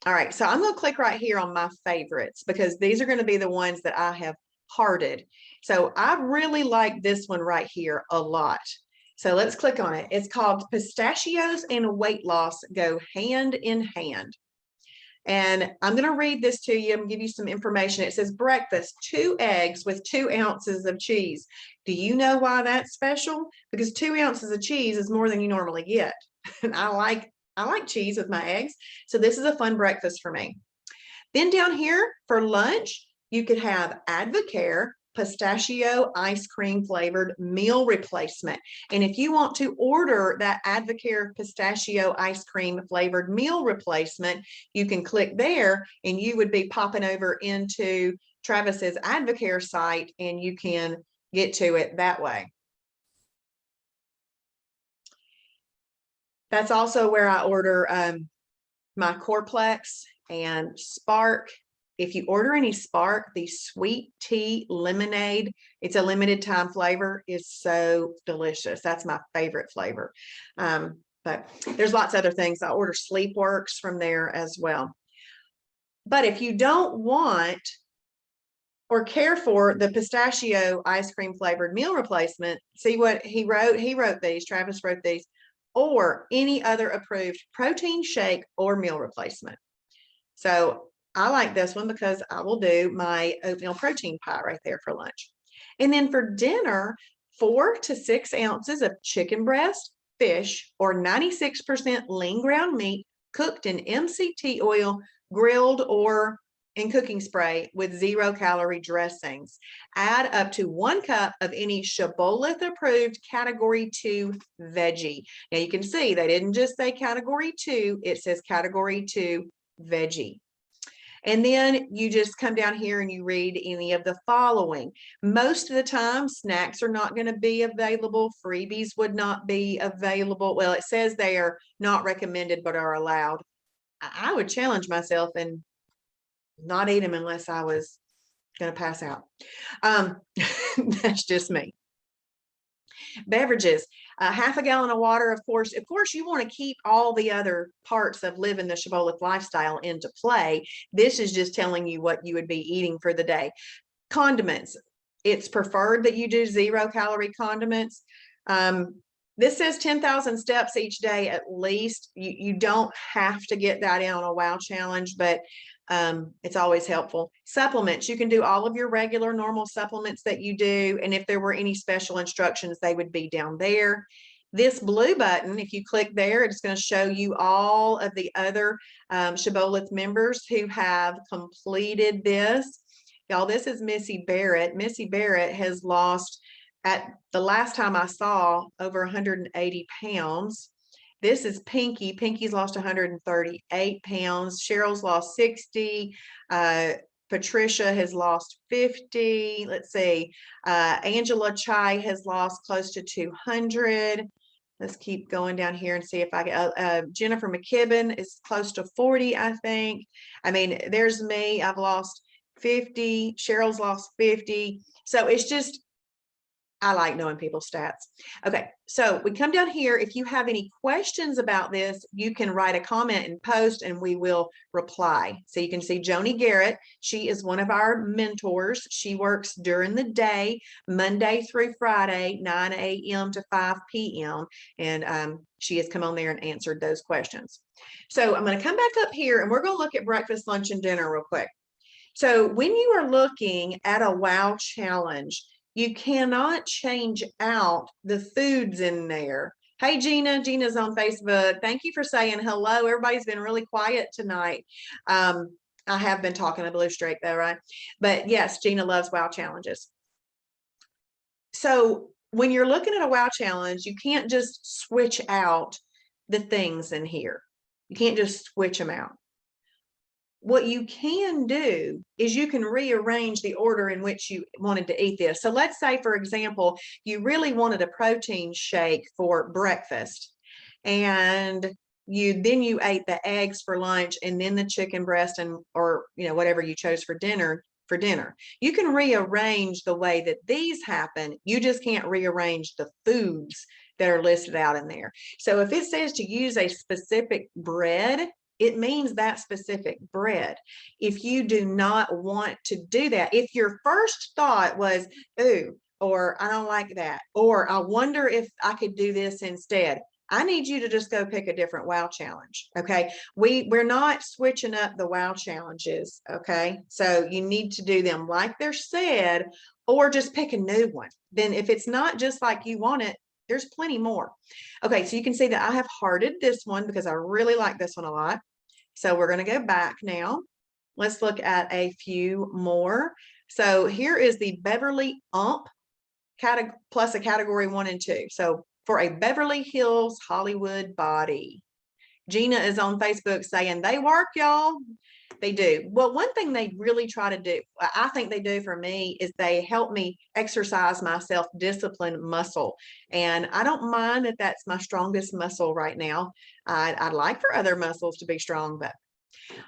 All right, so I'm going to click right here on my favorites because these are going to be the ones that I have hearted. So I really like this one right here a lot. So let's click on it. It's called Pistachios and Weight Loss Go Hand in Hand. And I'm going to read this to you and give you some information. It says breakfast, 2 eggs with 2 ounces of cheese. Do you know why that's special? Because 2 ounces of cheese is more than you normally get. And I like cheese with my eggs. So this is a fun breakfast for me. Then down here for lunch, you could have Advocare pistachio ice cream flavored meal replacement. And if you want to order that Advocare pistachio ice cream flavored meal replacement, you can click there and you would be popping over into Travis's Advocare site and you can get to it that way. That's also where I order my Coreplex and Spark. If you order any Spark, the sweet tea lemonade, it's a limited time flavor, is so delicious. That's my favorite flavor. But there's lots of other things. I order Sleepworks from there as well. But if you don't want or care for the pistachio ice cream flavored meal replacement, see what he wrote? He wrote these, Travis wrote these, or any other approved protein shake or meal replacement. So I like this one because I will do my oatmeal protein pie right there for lunch. And then for dinner, 4 to 6 ounces of chicken breast, fish, or 96% lean ground meat cooked in MCT oil, grilled or in cooking spray with 0-calorie dressings. Add up to 1 cup of any Shibboleth approved category 2 veggie. Now you can see they didn't just say category 2, it says category 2 veggie. And then you just come down here and you read any of the following. Most of the time, snacks are not going to be available. Freebies would not be available. Well, it says they are not recommended, but are allowed. I would challenge myself and not eat them unless I was going to pass out. That's just me. Beverages, 1/2 gallon of water. Of course, you want to keep all the other parts of living the Shibboleth lifestyle into play. This is just telling you what you would be eating for the day. Condiments, it's preferred that you do 0-calorie condiments. This says 10,000 steps each day at least. You don't have to get that in on a wow challenge, but it's always helpful. Supplements, you can do all of your regular normal supplements that you do, and if there were any special instructions, they would be down there. This blue button, if you click there, it's going to show you all of the other Shibboleth members who have completed this. Y'all, this is Missy Barrett. Missy Barrett has lost, at the last time I saw, over 180 pounds. This is Pinky. Pinky's lost 138 pounds. Cheryl's lost 60. Patricia has lost 50. Let's see. Angela Chai has lost close to 200. Let's keep going down here and see if I can. Jennifer McKibben is close to 40, I think. I mean, there's me. I've lost 50. Cheryl's lost 50. So it's just, I like knowing people's stats. Okay, so we come down here. If you have any questions about this, you can write a comment and post, and we will reply. So you can see Joni Garrett. She is one of our mentors. She works during the day, Monday through Friday, 9 a.m. to 5 p.m. And she has come on there and answered those questions. So I'm going to come back up here, and we're going to look at breakfast, lunch, and dinner real quick. So when you are looking at a wow challenge, you cannot change out the foods in there. Hey, Gina. Gina's on Facebook. Thank you for saying hello. Everybody's been really quiet tonight. I have been talking a blue streak though, right? But yes, Gina loves wow challenges. So when you're looking at a wow challenge, you can't just switch out the things in here. You can't just switch them out. What you can do is you can rearrange the order in which you wanted to eat this. So let's say, for example, you really wanted a protein shake for breakfast, and you ate the eggs for lunch, and then the chicken breast, and or whatever you chose for dinner. You can rearrange the way that these happen. You just can't rearrange the foods that are listed out in there. So if it says to use a specific bread, it means that specific bread. If you do not want to do that, if your first thought was, ooh, or I don't like that, or I wonder if I could do this instead, I need you to just go pick a different wow challenge. Okay. We're not switching up the wow challenges. Okay. So you need to do them like they're said, or just pick a new one. Then if it's not just like you want it, there's plenty more. Okay, so you can see that I have hearted this one because I really like this one a lot. So we're going to go back now. Let's look at a few more. So here is the Beverly Ump plus a category 1 and 2. So for a Beverly Hills Hollywood body. Gina is on Facebook saying they work, y'all. They do. Well, one thing they really try to do, I think they do for me, is they help me exercise my self-discipline muscle. And I don't mind that that's my strongest muscle right now. I'd like for other muscles to be strong, but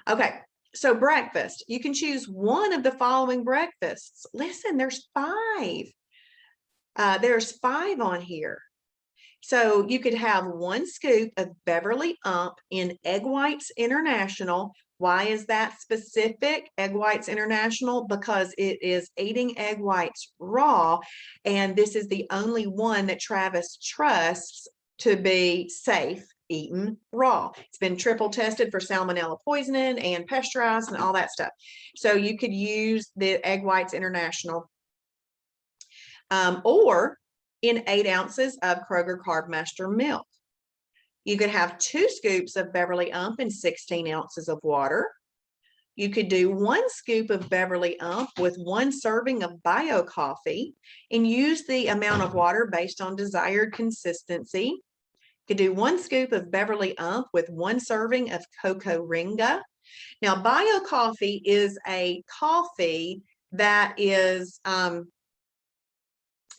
okay. So breakfast, you can choose one of the following breakfasts. Listen, there's 5. There's 5 on here. So you could have 1 scoop of Beverly Ump in Egg Whites International. Why is that specific? Egg Whites International, because it is eating egg whites raw, and this is the only one that Travis trusts to be safe eaten raw. It's been triple tested for salmonella poisoning and pasteurized and all that stuff. So you could use the Egg Whites International, or in 8 ounces of Kroger Carbmaster milk. You could have 2 scoops of Beverly Ump in 16 ounces of water. You could do 1 scoop of Beverly Ump with 1 serving of bio coffee, and use the amount of water based on desired consistency. You could do 1 scoop of Beverly Ump with 1 serving of Cocoa Ringa. Now, bio coffee is a coffee that is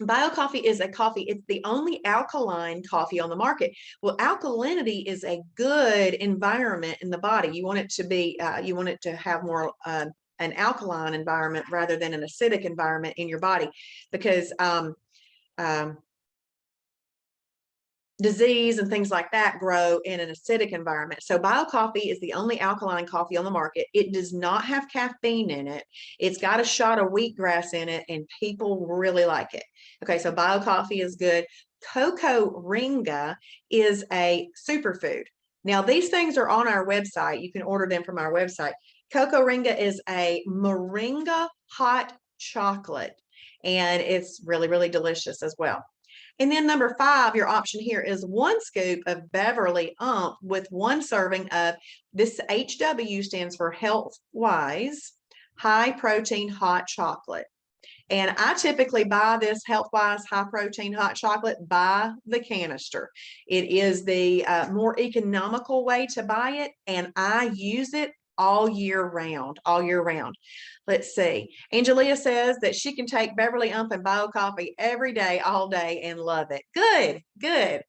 bio coffee is a coffee. It's the only alkaline coffee on the market. Well, alkalinity is a good environment in the body. You want it to be, you want it to have more an alkaline environment rather than an acidic environment in your body, because disease and things like that grow in an acidic environment. So bio coffee is the only alkaline coffee on the market. It does not have caffeine in it. It's got a shot of wheatgrass in it, and people really like it. Okay, so bio coffee is good. Cocoa Ringa is a superfood. Now, these things are on our website. You can order them from our website. Cocoa Ringa is a moringa hot chocolate, and it's really, really delicious as well. And then number 5, your option here is 1 scoop of Beverly Ump with 1 serving of this. HW stands for Health Wise High Protein Hot Chocolate. And I typically buy this Health Wise High Protein Hot Chocolate by the canister. It is the more economical way to buy it, and I use it all year round, all year round. Let's see. Angelia says that she can take Beverly Ump and bio coffee every day, all day, and love it. Good, good.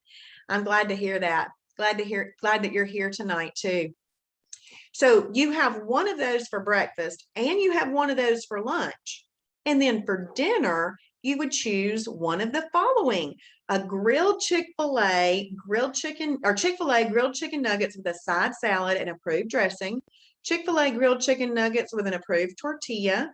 I'm glad to hear that. Glad that you're here tonight too. So you have one of those for breakfast, and you have one of those for lunch. And then for dinner, you would choose one of the following: a grilled Chick-fil-A grilled chicken, or Chick-fil-A grilled chicken nuggets with a side salad and approved dressing, Chick-fil-A grilled chicken nuggets with an approved tortilla,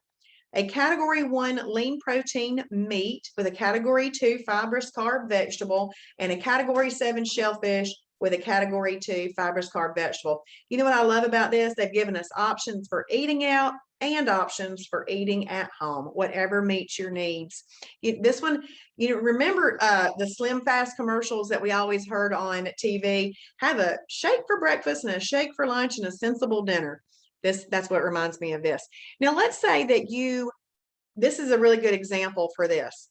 a category 1 lean protein meat with a category 2 fibrous carb vegetable, and a category 7 shellfish with a category 2 fibrous carb vegetable. You know what I love about this? They've given us options for eating out and options for eating at home, whatever meets your needs. This one, remember the Slim Fast commercials that we always heard on TV? Have a shake for breakfast and a shake for lunch and a sensible dinner. That's what reminds me of this. Now, let's say that this is a really good example for this.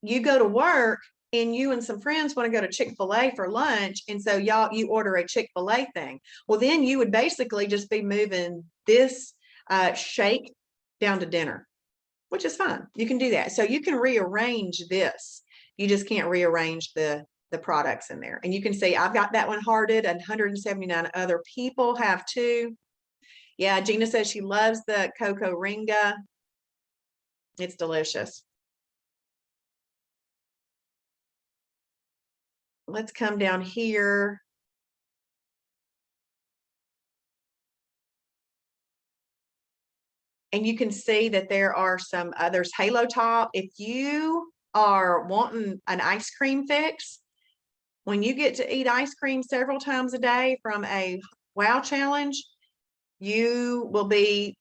You go to work and you and some friends want to go to Chick-fil-A for lunch, and so you order a Chick-fil-A thing. Well, then you would basically just be moving this shake down to dinner, which is fine. You can do that. So you can rearrange this. You just can't rearrange the products in there. And you can see I've got that one hearted, and 179 other people have too. Yeah, Gina says she loves the Cocoa Ringa. It's delicious. Let's come down here. And you can see that there are some others. Halo Top. If you are wanting an ice cream fix, when you get to eat ice cream several times a day from a wow challenge, you will be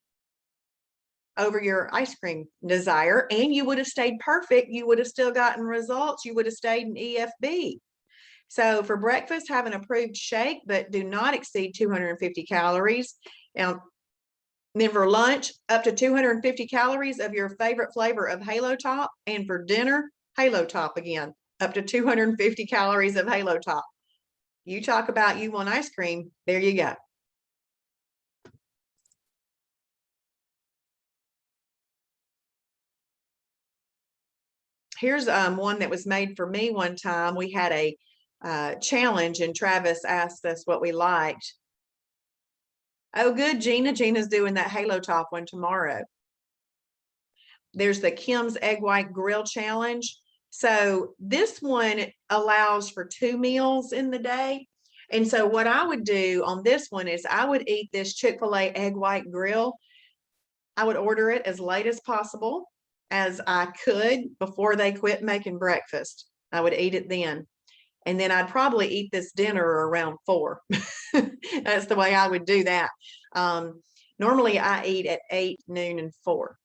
over your ice cream desire, and you would have stayed perfect. You would have still gotten results. You would have stayed in EFB. So for breakfast, have an approved shake, but do not exceed 250 calories. Now, then for lunch, up to 250 calories of your favorite flavor of Halo Top. And for dinner, Halo Top again, up to 250 calories of Halo Top. You talk about you want ice cream, there you go. Here's one that was made for me one time. We had a challenge, and Travis asked us what we liked. Oh, good, Gina. Gina's doing that Halo Top one tomorrow. There's the Kim's Egg White Grill Challenge. So this one allows for 2 meals in the day. And so what I would do on this one is I would eat this Chick-fil-A Egg White Grill. I would order it as late as possible as I could before they quit making breakfast. I would eat it then. And then I'd probably eat this dinner around 4. That's the way I would do that. Normally I eat at 8, noon, and 4.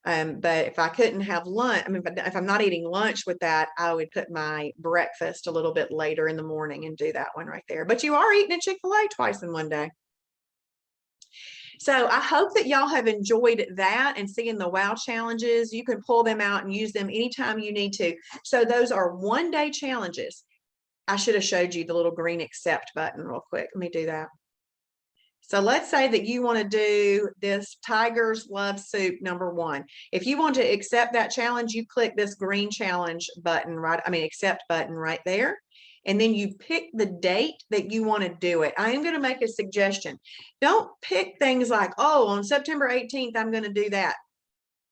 But if I couldn't have lunch, if I'm not eating lunch with that, I would put my breakfast a little bit later in the morning and do that one right there. But you are eating at Chick-fil-A twice in one day. So I hope that y'all have enjoyed that and seeing the wow challenges. You can pull them out and use them anytime you need to. So those are 1-day challenges. I should have showed you the little green accept button real quick. Let me do that. So let's say that you want to do this Tigers Love Soup #1. If you want to accept that challenge, you click this green challenge button, accept button right there. And then you pick the date that you want to do it. I am going to make a suggestion. Don't pick things like, oh, on September 18th, I'm going to do that.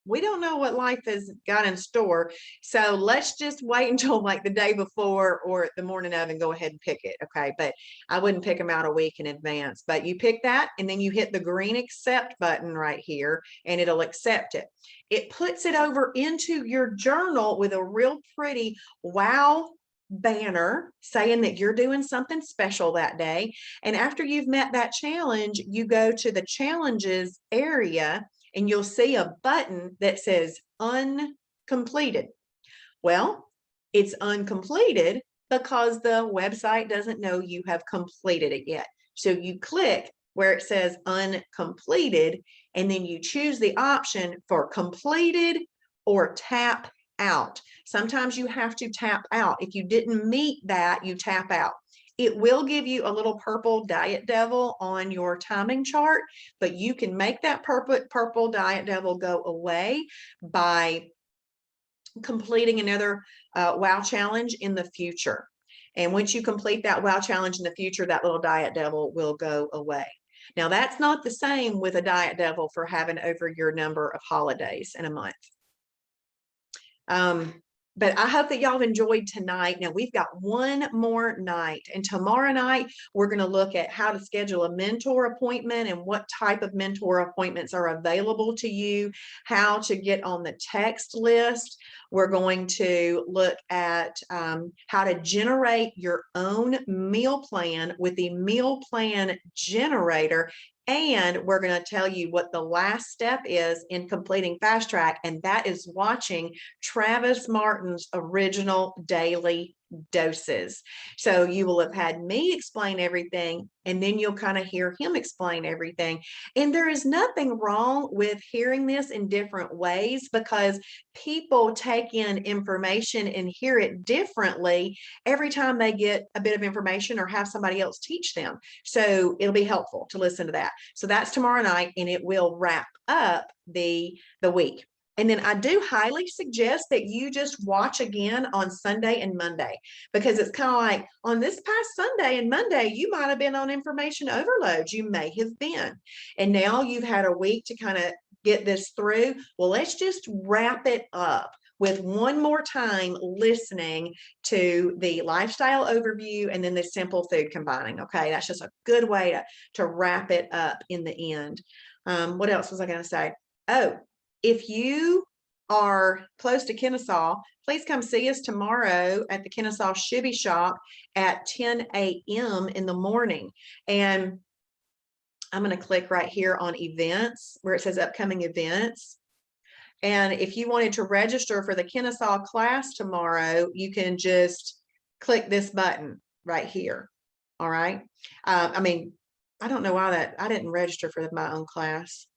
we don't know what life has got in store. So let's just wait until like the day before or the morning of and go ahead and pick it. Okay. But I wouldn't pick them out a week in advance, but you pick that and then you hit the green accept button right here and it'll accept it. It puts it over into your journal with a real pretty wow banner saying that you're doing something special that day. And after you've met that challenge, you go to the challenges area and you'll see a button that says uncompleted. Well, it's uncompleted because the website doesn't know you have completed it yet. So you click where it says uncompleted, and then you choose the option for completed or tap out. Sometimes you have to tap out. If you didn't meet that, you tap out. It will give you a little purple diet devil on your timing chart, but you can make that purple diet devil go away by completing another wow challenge in the future. And once you complete that wow challenge in the future, that little diet devil will go away. Now, that's not the same with a diet devil for having over your number of holidays in a month. But I hope that y'all have enjoyed tonight. Now we've got one more night, and tomorrow night we're going to look at how to schedule a mentor appointment and what type of mentor appointments are available to you, how to get on the text list. We're going to look at how to generate your own meal plan with the meal plan generator. And we're going to tell you what the last step is in completing Fast Track, and that is watching Travis Martin's original daily doses. So you will have had me explain everything, and then you'll kind of hear him explain everything. And there is nothing wrong with hearing this in different ways, because people take in information and hear it differently every time they get a bit of information or have somebody else teach them. So it'll be helpful to listen to that. So that's tomorrow night, and it will wrap up the week. And then I do highly suggest that you just watch again on Sunday and Monday, because it's kind of like on this past Sunday and Monday, you might have been on information overload. You may have been. And now you've had a week to kind of get this through. Well, let's just wrap it up with one more time listening to the lifestyle overview and then the simple food combining. Okay, that's just a good way to wrap it up in the end. What else was I going to say? Oh, if you are close to Kennesaw, please come see us tomorrow at the Kennesaw Shibby Shop at 10 a.m. in the morning. And I'm going to click right here on events where it says upcoming events. And if you wanted to register for the Kennesaw class tomorrow, you can just click this button right here. All right. I mean, I don't know why I didn't register for my own class.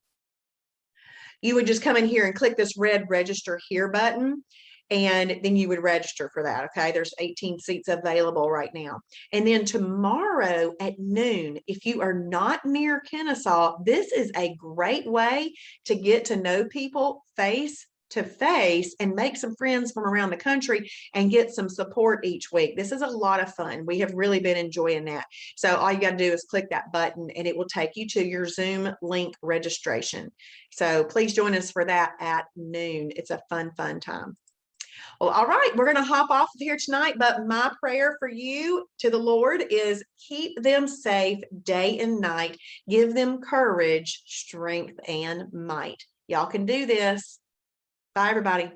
You would just come in here and click this red register here button, and then you would register for that. Okay, there's 18 seats available right now. And then tomorrow at noon, if you are not near Kennesaw, this is a great way to get to know people face to face and make some friends from around the country and get some support each week. This is a lot of fun. We have really been enjoying that. So all you got to do is click that button and it will take you to your Zoom link registration. So please join us for that at noon. It's a fun time. Well, all right, we're going to hop off of here tonight, but my prayer for you to the Lord is keep them safe day and night. Give them courage, strength, and might. Y'all can do this. Bye, everybody.